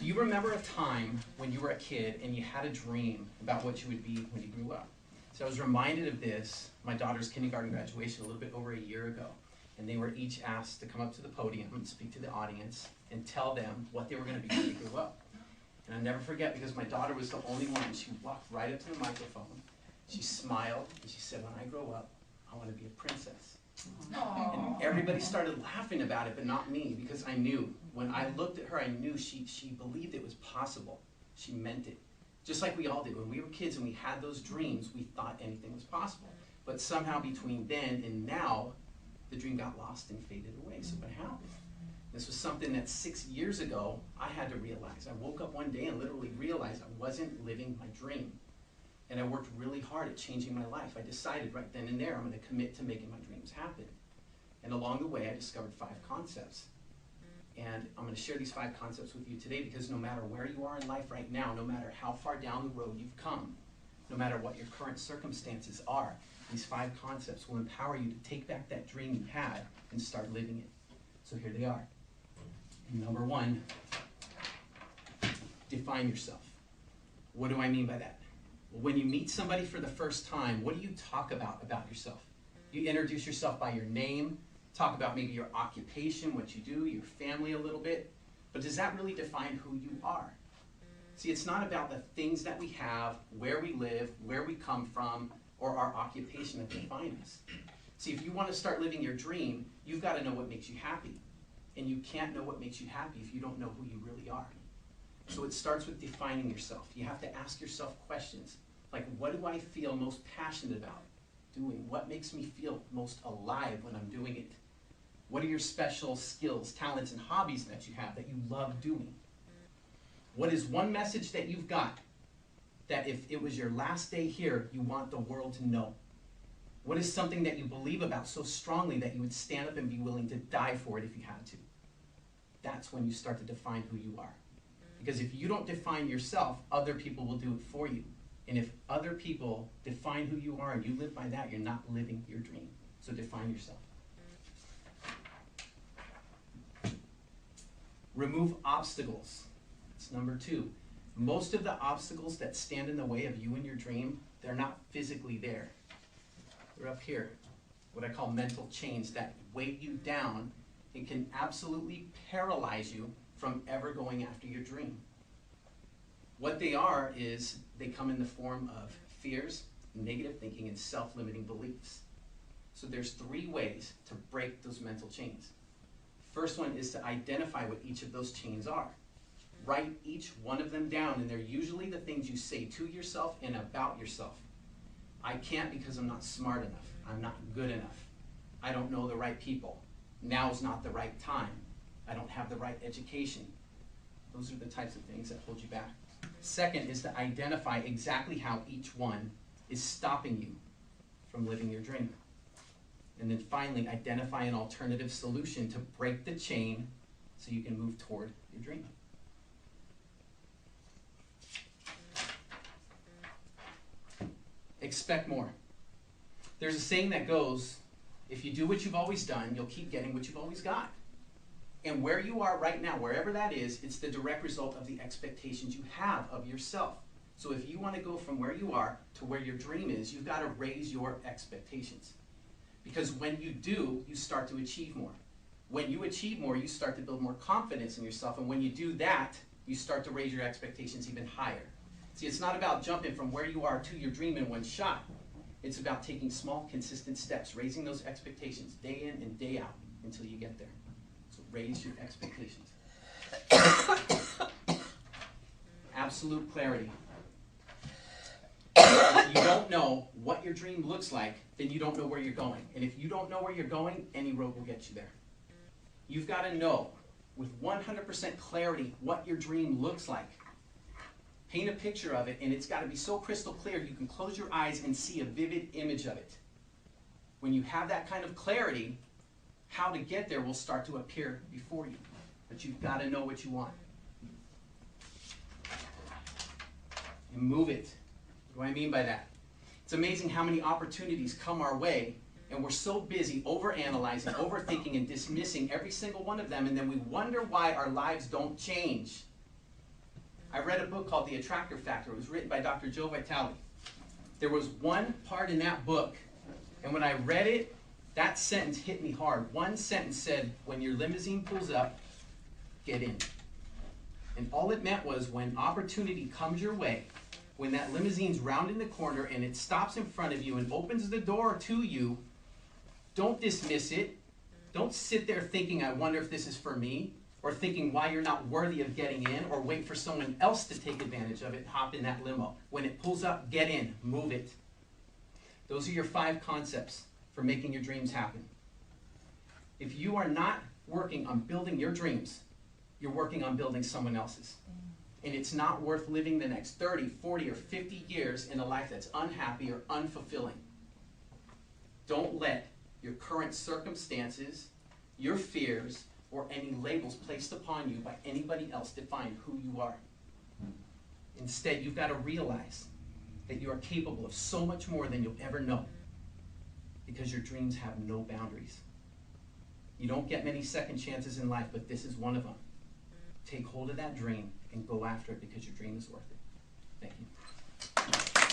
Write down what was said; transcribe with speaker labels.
Speaker 1: Do you remember a time when you were a kid and you had a dream about what you would be when you grew up? So I was reminded of this, my daughter's kindergarten graduation a little bit over a year ago. And they were each asked to come up to the podium and speak to the audience and tell them what they were going to be when they grew up. And I'll never forget, because my daughter was the only one. She walked right up to the microphone. She smiled and she said, "When I grow up, I want to be a princess." Aww. And everybody started laughing about it, but not me, because I knew. When I looked at her, I knew she believed it was possible. She meant it. Just like we all did. When we were kids and we had those dreams, we thought anything was possible. But somehow between then and now, the dream got lost and faded away. So what happened? This was something that 6 years ago, I had to realize. I woke up one day and literally realized I wasn't living my dream. And I worked really hard at changing my life. I decided right then and there, I'm going to commit to making my dreams happen. And along the way, I discovered 5 concepts. And I'm going to share these 5 concepts with you today, because no matter where you are in life right now, no matter how far down the road you've come, no matter what your current circumstances are, these 5 concepts will empower you to take back that dream you had and start living it. So here they are. Number 1, define yourself. What do I mean by that? Well, when you meet somebody for the first time, what do you talk about yourself? You introduce yourself by your name, talk about maybe your occupation, what you do, your family a little bit, but does that really define who you are? See, it's not about the things that we have, where we live, where we come from, or our occupation that define us. See, if you want to start living your dream, you've got to know what makes you happy. And you can't know what makes you happy if you don't know who you really are. So it starts with defining yourself. You have to ask yourself questions like, what do I feel most passionate about doing? What makes me feel most alive when I'm doing it? What are your special skills, talents, and hobbies that you have that you love doing? What is one message that you've got that if it was your last day here, you want the world to know? What is something that you believe about so strongly that you would stand up and be willing to die for it if you had to? That's when you start to define who you are. Because if you don't define yourself, other people will do it for you. And if other people define who you are and you live by that, you're not living your dream. So define yourself. Remove obstacles. That's number 2. Most of the obstacles that stand in the way of you and your dream, they're not physically there. They're up here, what I call mental chains that weigh you down and can absolutely paralyze you from ever going after your dream. What they are is they come in the form of fears, negative thinking, and self-limiting beliefs. So there's 3 ways to break those mental chains. First one is to identify what each of those chains are. Write each one of them down, and they're usually the things you say to yourself and about yourself. I can't because I'm not smart enough. I'm not good enough. I don't know the right people. Now's not the right time. I don't have the right education. Those are the types of things that hold you back. Second is to identify exactly how each one is stopping you from living your dream. And then finally, identify an alternative solution to break the chain so you can move toward your dream. Expect more. There's a saying that goes, if you do what you've always done, you'll keep getting what you've always got. And where you are right now, wherever that is, it's the direct result of the expectations you have of yourself. So if you want to go from where you are to where your dream is, you've got to raise your expectations. Because when you do, you start to achieve more. When you achieve more, you start to build more confidence in yourself. And when you do that, you start to raise your expectations even higher. See, it's not about jumping from where you are to your dream in one shot. It's about taking small, consistent steps, raising those expectations day in and day out until you get there. So raise your expectations. Absolute clarity. If you don't know what your dream looks like, then you don't know where you're going. And if you don't know where you're going, any road will get you there. You've got to know with 100% clarity what your dream looks like. Paint a picture of it, and it's got to be so crystal clear you can close your eyes and see a vivid image of it. When you have that kind of clarity, how to get there will start to appear before you. But you've got to know what you want. And move it. What do I mean by that? It's amazing how many opportunities come our way, and we're so busy overanalyzing, overthinking, and dismissing every single one of them, and then we wonder why our lives don't change. I read a book called The Attractor Factor. It was written by Dr. Joe Vitale. There was one part in that book, and when I read it, that sentence hit me hard. One sentence said, when your limousine pulls up, get in. And all it meant was when opportunity comes your way, when that limousine's rounding the corner and it stops in front of you and opens the door to you, don't dismiss it. Don't sit there thinking, I wonder if this is for me, or thinking why you're not worthy of getting in, or wait for someone else to take advantage of it, hop in that limo. When it pulls up, get in, move it. Those are your 5 concepts for making your dreams happen. If you are not working on building your dreams, you're working on building someone else's. And it's not worth living the next 30, 40, or 50 years in a life that's unhappy or unfulfilling. Don't let your current circumstances, your fears, or any labels placed upon you by anybody else define who you are. Instead, you've got to realize that you are capable of so much more than you'll ever know, because your dreams have no boundaries. You don't get many second chances in life, but this is one of them. Take hold of that dream and go after it, because your dream is worth it. Thank you.